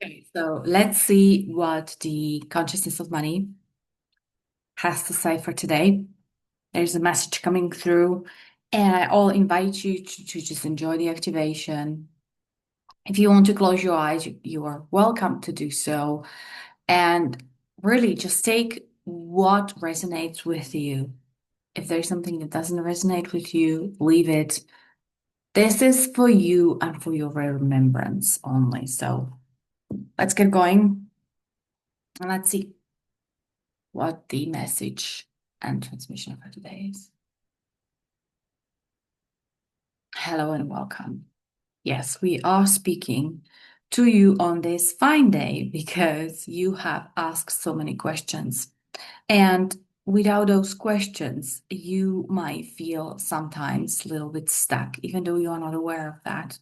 Okay, so let's see what the consciousness of money has to say for today. There's a message coming through, and I'll invite you to just enjoy the activation. If you want to close your eyes, you are welcome to do so. And really just take what resonates with you. If there's something that doesn't resonate with you, leave it. This is for you and for your remembrance only. So let's get going and let's see what the message and transmission for today is. Hello and welcome. Yes, we are speaking to you on this fine day because you have asked so many questions. And without those questions, you might feel sometimes a little bit stuck, even though you are not aware of that.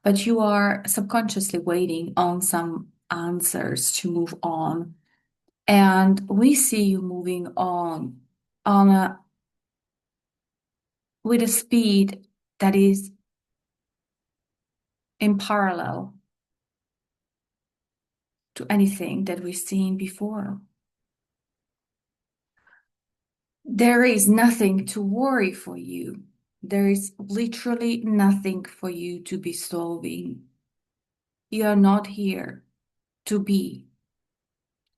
But you are subconsciously waiting on some answers to move on. And we see you moving on a with a speed that is in parallel to anything that we've seen before. There is nothing to worry for you. There is literally nothing for you to be solving. You are not here to be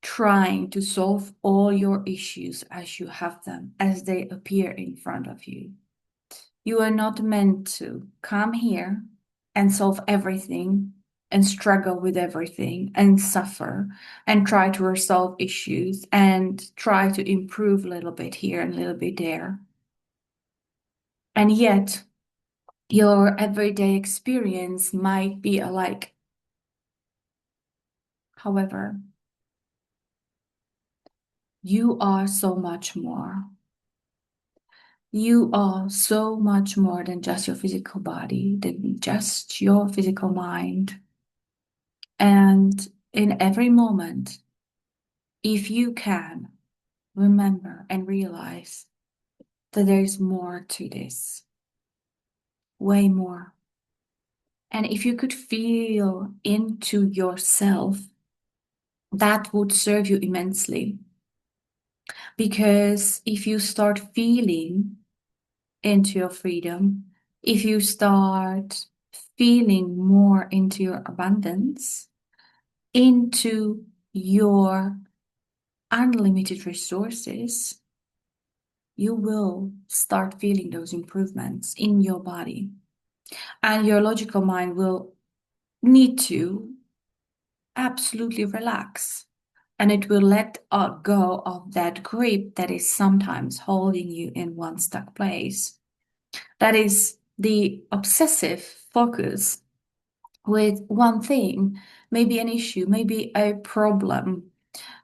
trying to solve all your issues as you have them, as they appear in front of you. You are not meant to come here and solve everything and struggle with everything and suffer and try to resolve issues and try to improve a little bit here and a little bit there. And yet, your everyday experience might be alike. However, you are so much more. You are so much more than just your physical body, than just your physical mind. And in every moment, if you can remember and realize that there's more to this, way more. And if you could feel into yourself, that would serve you immensely. Because if you start feeling into your freedom, if you start feeling more into your abundance, into your unlimited resources, you will start feeling those improvements in your body. And your logical mind will need to absolutely relax. And it will let go of that grip that is sometimes holding you in one stuck place. That is the obsessive focus with one thing, maybe an issue, maybe a problem.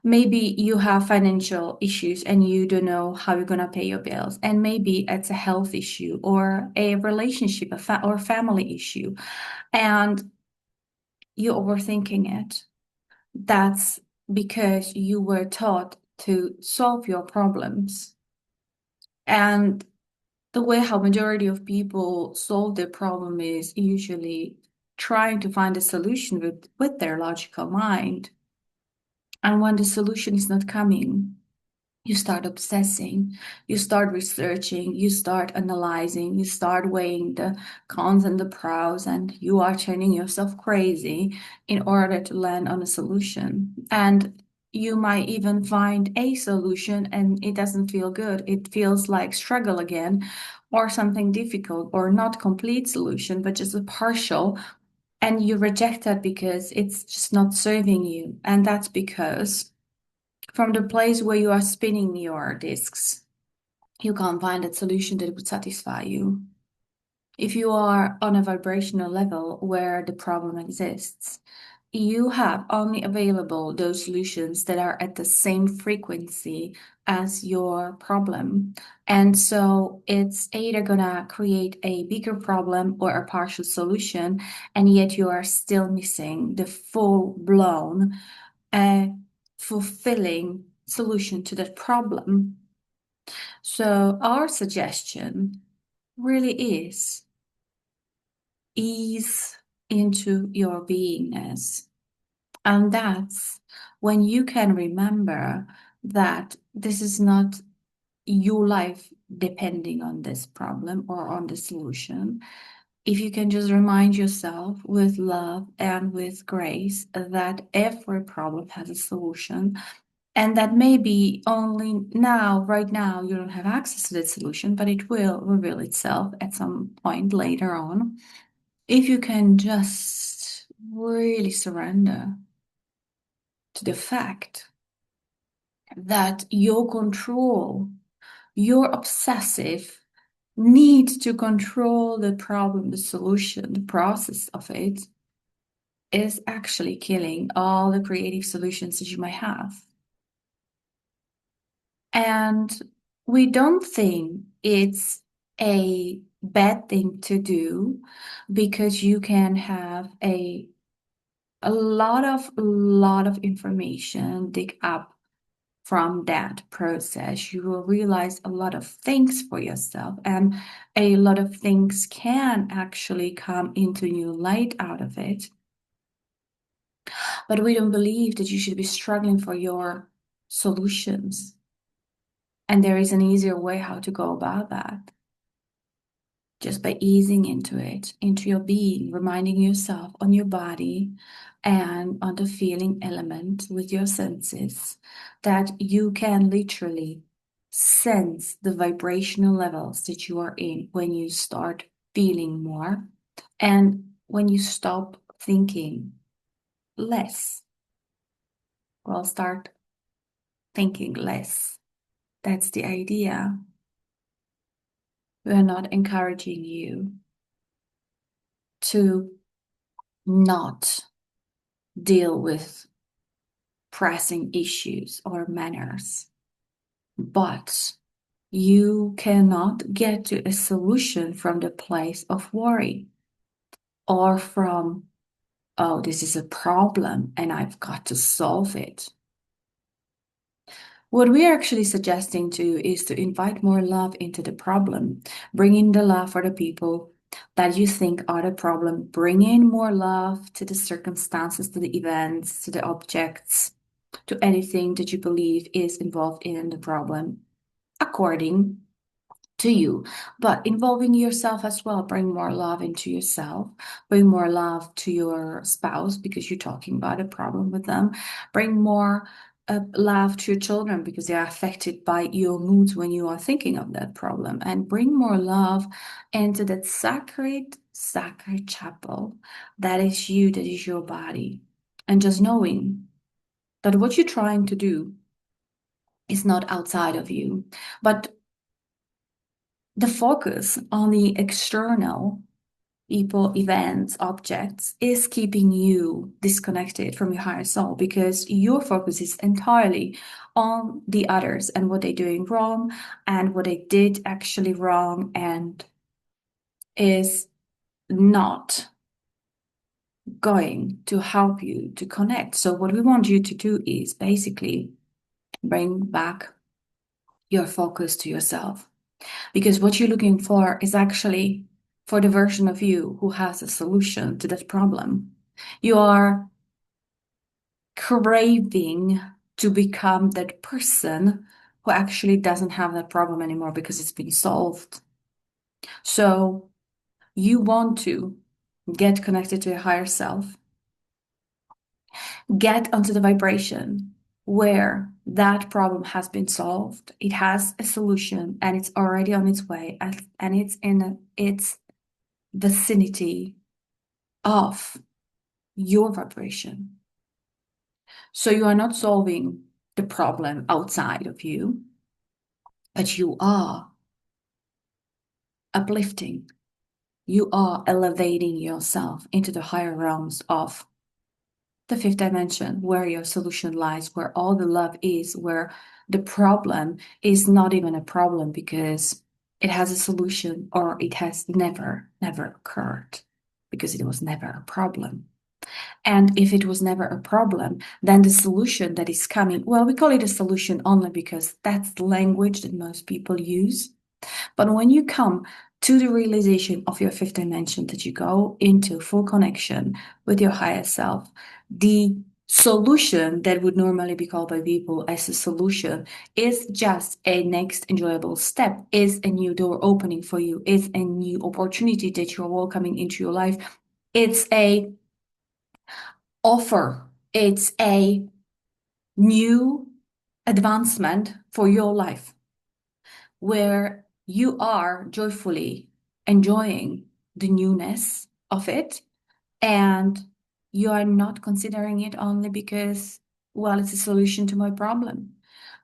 Maybe you have financial issues and you don't know how you're going to pay your bills. And maybe it's a health issue or a relationship or family issue. And you're overthinking it. That's because you were taught to solve your problems. And the way how majority of people solve their problem is usually trying to find a solution with their logical mind. And when the solution is not coming, you start obsessing, you start researching, you start analyzing, you start weighing the cons and the pros, and you are turning yourself crazy in order to land on a solution. And you might even find a solution and it doesn't feel good. It feels like struggle again, or something difficult, or not complete solution, but just a partial. And you reject that because it's just not serving you. And that's because from the place where you are spinning your discs, you can't find a solution that would satisfy you. If you are on a vibrational level where the problem exists, you have only available those solutions that are at the same frequency as your problem. And so it's either gonna create a bigger problem or a partial solution, and yet you are still missing the full-blown a fulfilling solution to that problem. So our suggestion really is ease into your beingness And that's when you can remember that this is not your life depending on this problem or on the solution. If you can just remind yourself with love and with grace that every problem has a solution, and that maybe only now, right now, you don't have access to that solution, but it will reveal itself at some point later on. If you can just really surrender to the fact that your control, your obsessive need to control the problem, the solution, the process of it is actually killing all the creative solutions that you might have. And we don't think it's a bad thing to do because you can have a lot of information dig up from that process. You will realize a lot of things for yourself, and a lot of things can actually come into new light out of it. But we don't believe that you should be struggling for your solutions. And there is an easier way how to go about that. Just by easing into it, into your being, reminding yourself on your body and on the feeling element with your senses that you can literally sense the vibrational levels that you are in when you start feeling more and when you stop thinking less. Well, start thinking less. That's the idea. We're not encouraging you to not deal with pressing issues or manners, but you cannot get to a solution from the place of worry or from, oh, this is a problem and I've got to solve it. What we're actually suggesting to is to invite more love into the problem, bring in the love for the people that you think are the problem, bring in more love to the circumstances, to the events, to the objects, to anything that you believe is involved in the problem, according to you, but involving yourself as well. Bring more love into yourself, bring more love to your spouse because you're talking about a problem with them, bring more love to your children because they are affected by your moods when you are thinking of that problem, and bring more love into that sacred chapel that is you, that is your body, and just knowing that what you're trying to do is not outside of you, but the focus on the external people, events, objects is keeping you disconnected from your higher soul because your focus is entirely on the others and what they're doing wrong and what they did actually wrong, and is not going to help you to connect. So what we want you to do is basically bring back your focus to yourself. Because what you're looking for is actually for the version of you who has a solution to that problem. You are craving to become that person who actually doesn't have that problem anymore because it's been solved. So you want to get connected to your higher self, get onto the vibration where that problem has been solved. It has a solution and it's already on its way, and it's in its vicinity of your vibration. So you are not solving the problem outside of you, but you are uplifting, you are elevating yourself into the higher realms of the fifth dimension, where your solution lies, where all the love is, where the problem is not even a problem because it has a solution, or it has never occurred because it was never a problem. And if it was never a problem, then the solution that is coming, well, we call it a solution only because that's the language that most people use. But when you come to the realization of your fifth dimension, that you go into full connection with your higher self, the solution that would normally be called by people as a solution is just a next enjoyable step, is a new door opening for you, is a new opportunity that you're welcoming into your life. It's a offer. It's a new advancement for your life where you are joyfully enjoying the newness of it, and you are not considering it only because, well, it's a solution to my problem.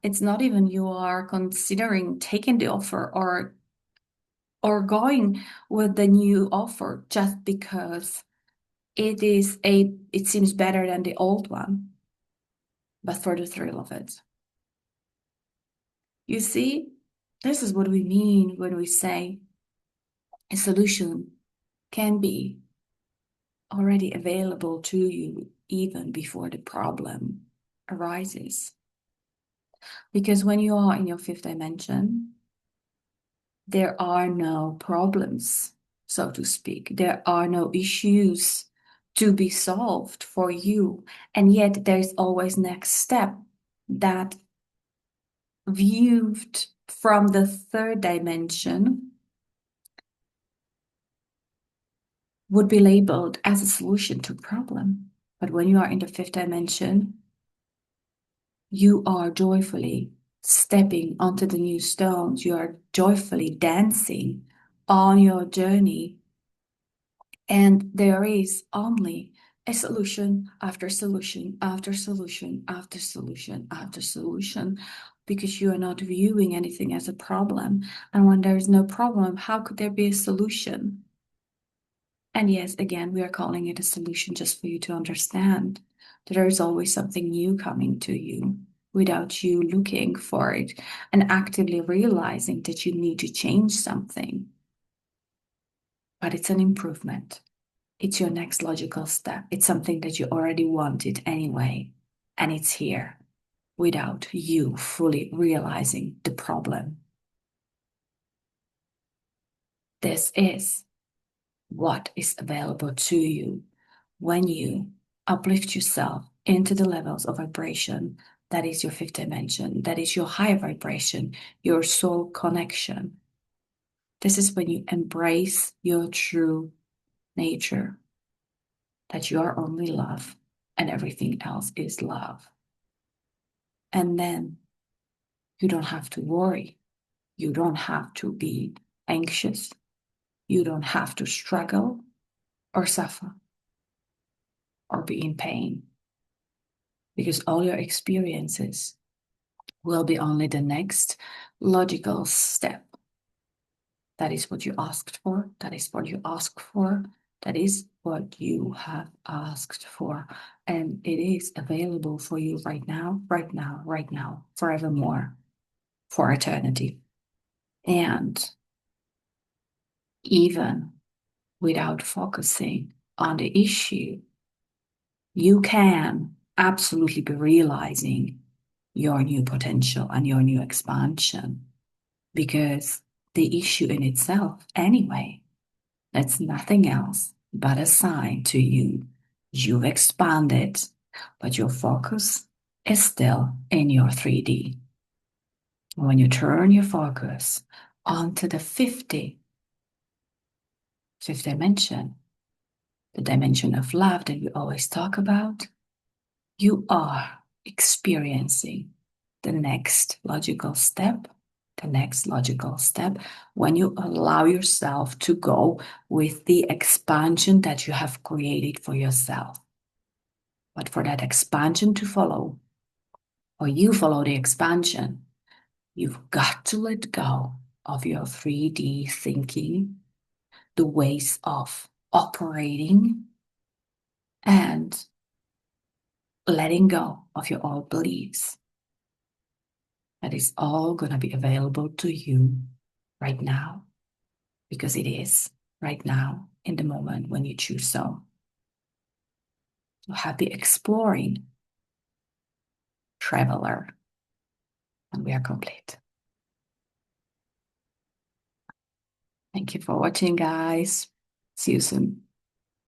It's not even you are considering taking the offer or going with the new offer just because it seems better than the old one, but for the thrill of it. You see, this is what we mean when we say a solution can be already available to you even before the problem arises. Because when you are in your fifth dimension, there are no problems, so to speak. There are no issues to be solved for you. And yet there's always next step that, viewed from the third dimension, would be labeled as a solution to problem. But when you are in the fifth dimension, you are joyfully stepping onto the new stones. You are joyfully dancing on your journey. And there is only a solution after solution after solution after solution after solution, because you are not viewing anything as a problem. And when there is no problem, how could there be a solution? And yes, again, we are calling it a solution just for you to understand that there is always something new coming to you without you looking for it and actively realizing that you need to change something. But it's an improvement. It's your next logical step. It's something that you already wanted anyway, and it's here without you fully realizing the problem. This is what is available to you when you uplift yourself into the levels of vibration. That is your fifth dimension. That is your high vibration, your soul connection. This is when you embrace your true nature, that you are only love and everything else is love. And then you don't have to worry. You don't have to be anxious. You don't have to struggle or suffer or be in pain, because all your experiences will be only the next logical step. That is what you asked for. That is what you ask for. That is what you have asked for. And it is available for you right now, right now, right now, forevermore, for eternity. And even without focusing on the issue, you can absolutely be realizing your new potential and your new expansion, because the issue in itself, anyway, that's nothing else but a sign to you. You've expanded, but your focus is still in your 3D. When you turn your focus onto the fifth dimension, the dimension of love that we always talk about, you are experiencing the next logical step, when you allow yourself to go with the expansion that you have created for yourself. But for that expansion to follow, or you follow the expansion, you've got to let go of your 3D thinking, the ways of operating, and letting go of your old beliefs. That is all going to be available to you right now, because it is right now in the moment when you choose so. So happy exploring, traveler, and we are complete. Thank you for watching, guys. See you soon.